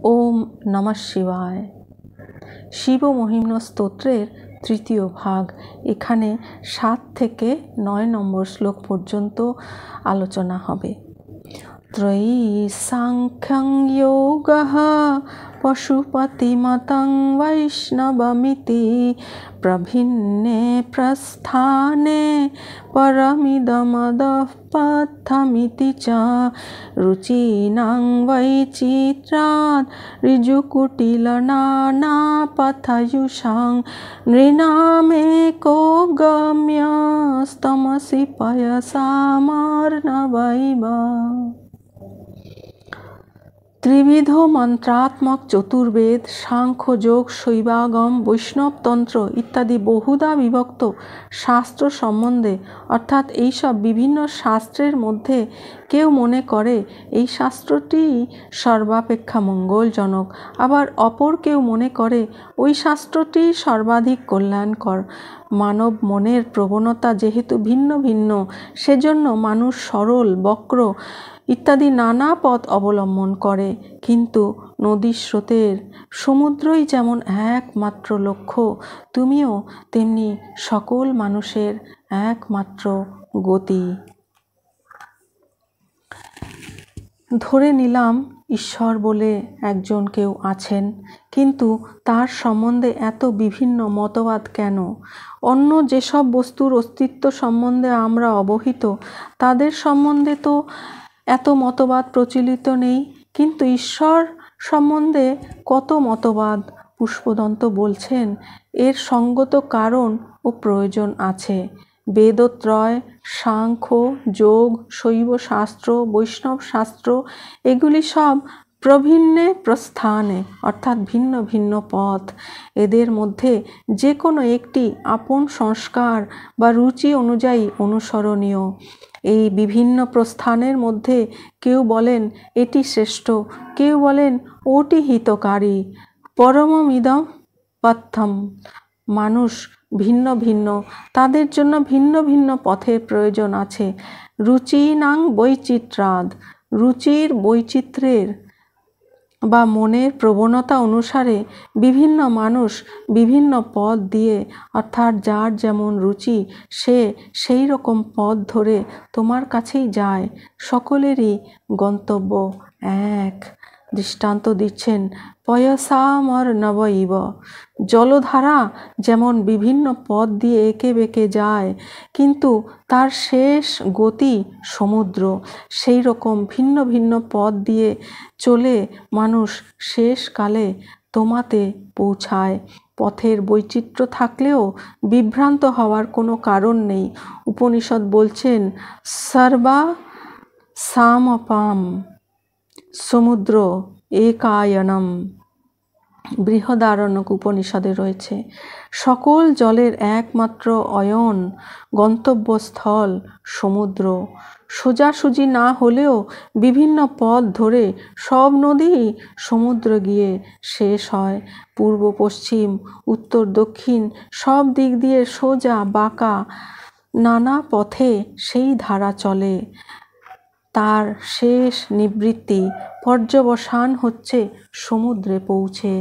ওম নমঃ শিবায়। শিব মহিম্ন স্তোত্রের তৃতীয় ভাগ। এখানে 7 থেকে 9 নম্বর শ্লোক পর্যন্ত আলোচনা হবে। ত্রয়ী সাংখ্যং যোগঃ পশুপতিমতং বৈষ্ণবমিতি প্রভিন্নে প্রস্থানে পরমিদমদঃ পথমিতি চ রুচিনাং বৈচিত্রাৎ ঋজুকুটিলনানাপথयुषां নৃণামেকো গম্যস্তমসি পয়সামার্ণবৈব। ত্রিবিধ মন্ত্রাত্মক চতুর্বেদ, সাংখ্য, যোগ, শৈবাগম, বৈষ্ণবতন্ত্র ইত্যাদি বহুধা বিভক্ত শাস্ত্র সম্বন্ধে অর্থাৎ এইসব বিভিন্ন শাস্ত্রের মধ্যে কেউ মনে করে এই শাস্ত্রটি সর্বাপেক্ষা মঙ্গলজনক, আবার অপর কেউ মনে করে ওই শাস্ত্রটি সর্বাধিক কল্যাণকর। মানব মনের প্রবণতা যেহেতু ভিন্ন ভিন্ন, সেজন্য মানুষ সরল, বক্র ইত্যাদি নানা পথ অবলম্বন করে। কিন্তু নদীর স্রোতের সমুদ্রই যেমন একমাত্র লক্ষ্য, তুমিও তেমনি সকল মানুষের একমাত্র গতি। ধরে নিলাম ঈশ্বর বলে একজন কেউ আছেন, কিন্তু তার সম্বন্ধে এত বিভিন্ন মতবাদ কেন? অন্য যেসব বস্তুর অস্তিত্ব সম্বন্ধে আমরা অবহিত, তাদের সম্বন্ধে তো এত মতবাদ প্রচলিত নেই, কিন্তু ঈশ্বর সম্বন্ধে কত মতবাদ। পুষ্পদন্ত বলছেন এর সঙ্গত কারণ ও প্রয়োজন আছে। বেদত্রয়, সাংখ্য, যোগ, শৈব শাস্ত্র, বৈষ্ণব শাস্ত্র এগুলি সব প্রভিন্নে প্রস্থানে অর্থাৎ ভিন্ন ভিন্ন পথ। এদের মধ্যে যে কোনো একটি আপন সংস্কার বা রুচি অনুযায়ী অনুসরণীয়। এই বিভিন্ন প্রস্থানের মধ্যে কেউ বলেন এটি শ্রেষ্ঠ, কেউ বলেন ওটি হিতকারী। পরমমিদম পথম। মানুষ ভিন্ন ভিন্ন, তাদের জন্য ভিন্ন ভিন্ন পথের প্রয়োজন আছে। রুচিনাং বৈচিত্রাদ। রুচির বৈচিত্র্যের বা মনের প্রবণতা অনুসারে বিভিন্ন মানুষ বিভিন্ন পথ দিয়ে অর্থাৎ যার যেমন রুচি সে সেই রকম পথ ধরে তোমার কাছেই যায়। সকলেরই গন্তব্য এক। দৃষ্টান্ত দিচ্ছেন পয়সামার্ণবৈব। জলধারা যেমন বিভিন্ন পথ দিয়ে এঁকে বেঁকে যায়, কিন্তু তার শেষ গতি সমুদ্র। সেই রকম ভিন্ন ভিন্ন পথ দিয়ে চলে মানুষ শেষকালে তোমাতে পৌঁছায়। পথের বৈচিত্র্য থাকলেও বিভ্রান্ত হওয়ার কোনো কারণ নেই। উপনিষদ বলছেন সর্বা সামপাম সমুদ্র একায়নম। বৃহদারণ্যক উপনিষদে রয়েছে সকল জলের একমাত্র অয়ন গন্তব্যস্থল সমুদ্র। সোজাসুজি না হলেও বিভিন্ন পথ ধরে সব নদী সমুদ্র গিয়ে শেষ হয়। পূর্ব পশ্চিম উত্তর দক্ষিণ সব দিক দিয়ে সোজা বাঁকা নানা পথে সেই ধারা চলে। তার শেষ নিবৃত্তি পর্যবসান হচ্ছে সমুদ্রে পৌঁছে।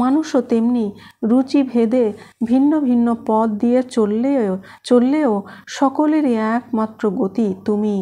মানুষও তেমনি রুচি ভেদে ভিন্ন ভিন্ন পথ দিয়ে চললেও সকলেরই একমাত্র গতি তুমি।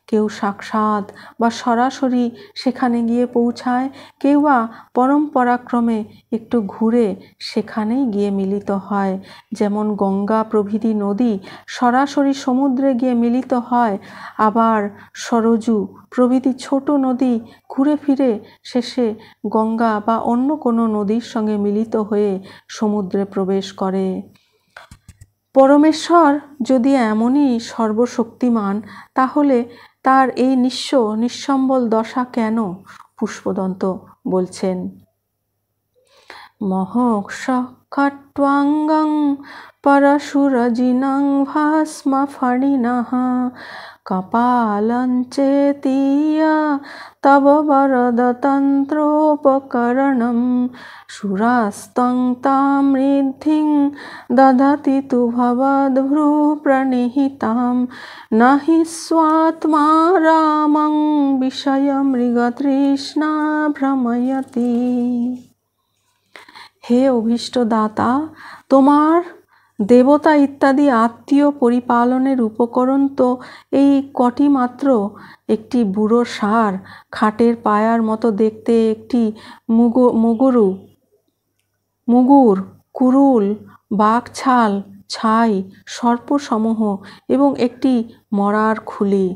কেউ সাক্ষাৎ বা সরাসরি সেখানে গিয়ে পৌঁছায়, কেউ বা পরম্পরাক্রমে একটু ঘুরে সেখানেই গিয়ে মিলিত হয়। যেমন গঙ্গা প্রভৃতি নদী সরাসরি সমুদ্রে গিয়ে মিলিত হয়, আবার সরজু প্রভৃতি ছোট নদী ঘুরে ফিরে শেষে গঙ্গা বা অন্য কোনো নদীর সঙ্গে মিলিত হয়ে সমুদ্রে প্রবেশ করে। পরমেশ্বর যদি এমনই সর্বশক্তিমান, তাহলে তার এই নিঃস্ব নিঃসম্বল দশা কেন? পুষ্পদন্ত বলছেন মহোক্ষ খট্বাঙ্গং পরশুরজিনং ভস্ম ফণিনঃ কপালঞ্চেতীয় তব বরদতন্ত্রোপকরণম সুরাস্তং তাম ঋদ্ধিং দধতি তু ভবদ্ভ্রূপ্রনিহিতাম নাহি স্বাত্মা রামং বিষয়মৃগতৃষ্ণা ভ্রময়তি। হে অভীষ্ট দাতা, তোমার দেবতা ইত্যাদি আত্মীয় পরিপালনের উপকরণ তো এই কটি মাত্র। একটি বুড়ো ষাঁড়, খাটের পায়ার মতো দেখতে একটি মুগুর, কুরুল, বাঘছাল, ছাই, সর্পসমূহ এবং একটি মরার খুলি।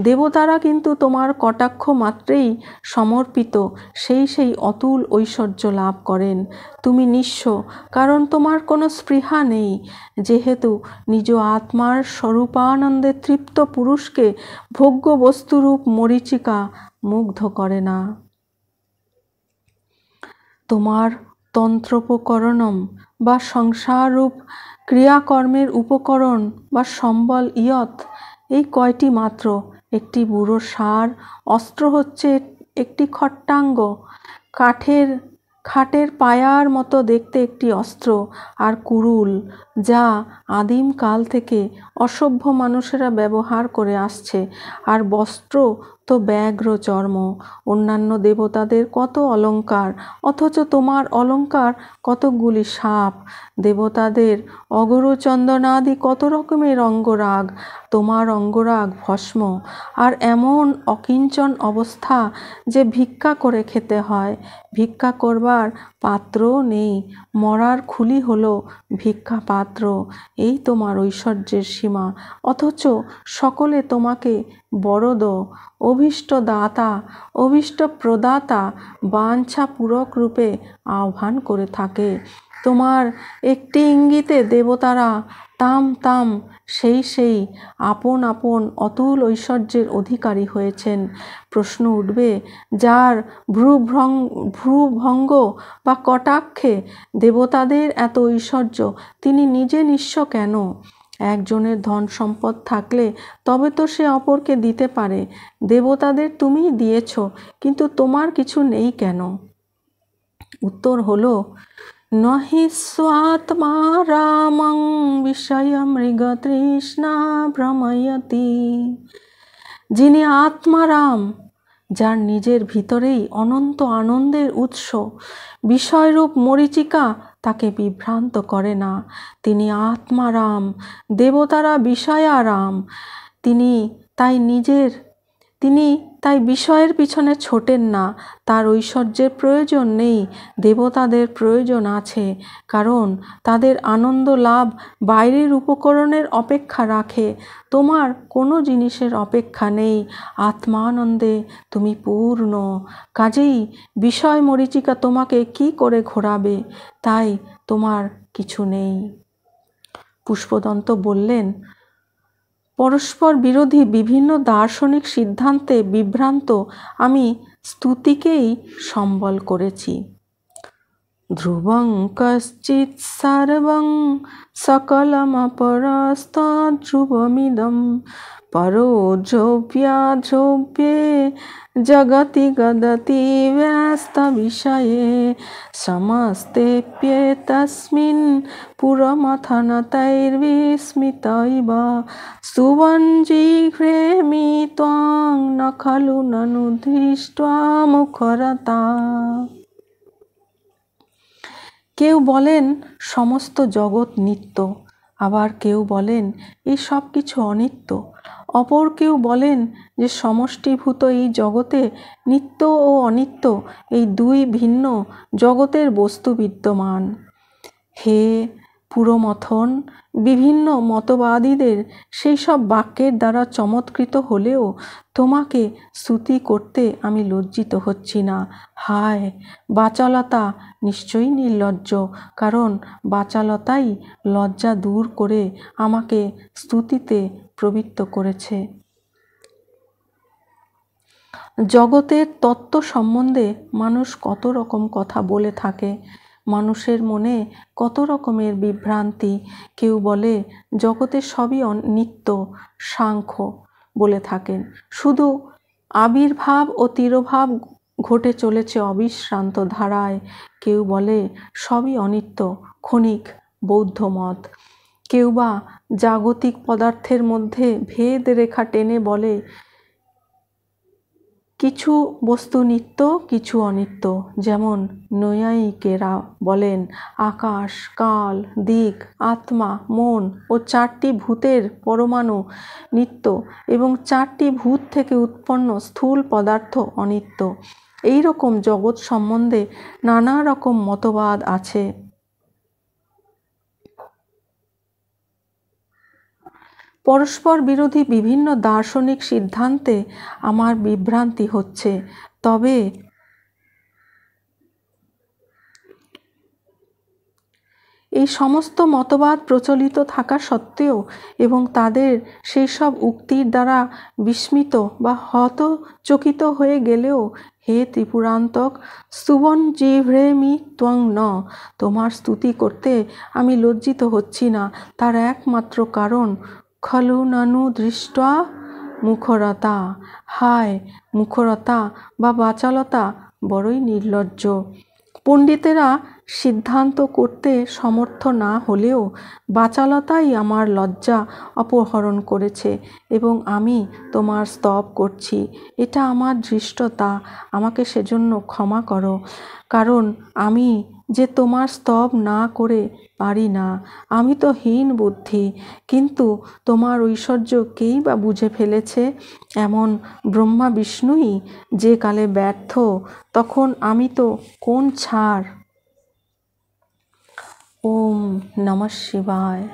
দেবতারা কিন্তু তোমার কটাক্ষ মাত্রেই সমর্পিত সেই অতুল ঐশ্বর্য লাভ করেন। তুমি নিঃস্ব, কারণ তোমার কোনো স্পৃহা নেই, যেহেতু নিজ আত্মার স্বরূপানন্দে তৃপ্ত পুরুষকে ভোগ্য বস্তুরূপ মরীচিকা মুগ্ধ করে না। তোমার তন্ত্রোপকরণম বা সংসাররূপ ক্রিয়াকর্মের উপকরণ বা সম্বল ইয়ৎ এই কয়টি মাত্র। একটি বুড়ো ষাঁড়, অস্ত্র হচ্ছে একটি খট্টাঙ্গ, খাটের পায়ার মতো দেখতে একটি অস্ত্র, আর কুরুল, যা আদিম কাল থেকে অসভ্য মানুষেরা ব্যবহার করে আসছে, আর বস্ত্র তো ব্যাঘ্র চর্ম। অন্যান্য দেবতাদের কত অলঙ্কার, অথচ তোমার অলঙ্কার কতকগুলি সাপ। দেবতাদের অগরুচন্দনাদি কত রকমের অঙ্গরাগ, তোমার অঙ্গরাগ ভস্ম। আর এমন অকিঞ্চন অবস্থা যে ভিক্ষা করে খেতে হয়। ভিক্ষা করবার পাত্রও নেই, মরার খুলি হলো ভিক্ষা পাত্র। এই তোমার ঐশ্বর্যের সীমা, অথচ সকলে তোমাকে বরদ, অভীষ্ট দাতা, অভীষ্ট প্রদাতা, বাঞ্ছা পূরক রূপে আহ্বান করে থাকে। তোমার একটি ইঙ্গিতে দেবতারা তাম সেই আপন আপন অতুল ঐশ্বর্যের অধিকারী হয়েছেন। প্রশ্ন উঠবে, যার ভ্রুভঙ্গ বা কটাক্ষে দেবতাদের এত ঐশ্বর্য, তিনি নিজে নিঃস্ব কেন? একজনের ধন সম্পদ থাকলে তবে তো সে অপরকে দিতে পারে। দেবতাদের তুমিই দিয়েছ, কিন্তু তোমার কিছু নেই কেন? উত্তর হলো, নহি স্বাত্মা রামং বিষয়মৃগতৃষ্ণা ভ্রময়তি। যিনি আত্মারাম, যার নিজের ভিতরেই অনন্ত আনন্দের উৎস, বিষয়রূপ মরীচিকা তাকে বিভ্রান্ত করে না, তিনি আত্মারাম। দেবতারা বিষয়ারাম। তিনি তাই বিষয়ের পিছনে ছোটেন না। তার ঐশ্বর্যের প্রয়োজন নেই, দেবতাদের প্রয়োজন আছে, কারণ তাদের আনন্দ লাভ বাইরের উপকরণের অপেক্ষা রাখে। তোমার কোনো জিনিসের অপেক্ষা নেই, আত্মানন্দে তুমি পূর্ণ। কাজেই বিষয় মরীচিকা তোমাকে কি করে ঘোরাবে? তাই তোমার কিছু নেই। পুষ্পদন্ত বললেন, পরস্পর বিরোধী বিভিন্ন দার্শনিক সিদ্ধান্তে বিভ্রান্ত আমি স্তুতিকেই সম্বল করেছি। ধ্রুবং কশ্চিৎ সর্বং সকলমপরস্তদ্ধ্রুবমিদং পরো ধ্রুব্যে জগতি গদতি ব্যস্ত বিষয়ে সমস্তেপ্যেতস্মিन् পুরমথনতৈর্বিস্মিত ইব স্তুবन् জিঘ্রেমি ত্বং ন খলু ননু দৃष्ट्वा মুখরতা। কেউ বলেন সমস্ত জগৎ নিত্য, আবার কেউ বলেন এই সব কিছু অনিত্য। অপর কেউ বলেন যে সমষ্টিভূত এই জগতে নিত্য ও অনিত্য এই দুই ভিন্ন জগতের বস্তু বিদ্যমান। হে পুরমথন, বিভিন্ন মতবাদীদের সেই সব বাক্যের দ্বারা চমৎকৃত হলেও তোমাকে স্তুতি করতে আমি লজ্জিত হচ্ছি না। হায় বাচালতা, নিশ্চয়ই নির্লজ্জ, কারণ বাচালতাই লজ্জা দূর করে আমাকে স্তুতিতে প্রবৃত্ত করেছে। জগতের তত্ত্ব সম্বন্ধে মানুষ কত রকম কথা বলে থাকে। মানুষের মনে কত রকমের বিভ্রান্তি। কেউ বলে জগতের সবই নিত্য, সাংখ্য বলে থাকেন। শুধু আবির্ভাব ও তিরোভাব ঘটে চলেছে অবিশ্রান্ত ধারায়। কেউ বলে সবই অনিত্য, ক্ষণিক বৌদ্ধ মত। কেউ বা জাগতিক পদার্থের মধ্যে ভেদ রেখা টেনে বলে কিছু বস্তু নিত্য, কিছু অনিত্য। যেমন নৈয়ায়িকেরা বলেন আকাশ, কাল, দিক, আত্মা, মন ও 4টি ভূতের পরমাণু নিত্য এবং 4টি ভূত থেকে উৎপন্ন স্থূল পদার্থ অনিত্য। এই রকম জগৎ সম্বন্ধে নানা রকম মতবাদ আছে। পরস্পর বিরোধী বিভিন্ন দার্শনিক সিদ্ধান্তে আমার বিভ্রান্তি হচ্ছে। তবে এই সমস্ত মতবাদ প্রচলিত থাকা সত্ত্বেও এবং তাদের সেই সব উক্তির দ্বারা বিস্মিত বা হতচকিত হয়ে গেলেও, হে ত্রিপুরান্তক, স্তুবন জিহ্রেমি ত্বং ন, তোমার স্তুতি করতে আমি লজ্জিত হচ্ছি না। তার একমাত্র কারণ খলু নানু দৃষ্টা মুখরতা। হায়, মুখরতা বা বাচালতা বড়ই নির্লজ্জ। পণ্ডিতেরা সিদ্ধান্ত করতে সমর্থ না হলেও বাচালতাই আমার লজ্জা অপহরণ করেছে এবং আমি তোমার স্তব করছি। এটা আমার ধৃষ্টতা, আমাকে সেজন্য ক্ষমা করো। কারণ আমি যে তোমার স্তব না করে পারি না। আমি তো হীন বুদ্ধি, কিন্তু তোমার ঐশ্বর্য কেই বা বুঝে ফেলেছে? এমন ব্রহ্মা বিষ্ণুই যে কালে ব্যর্থ, তখন আমি তো কোন ছাড়। ওম নমঃ শিবায়।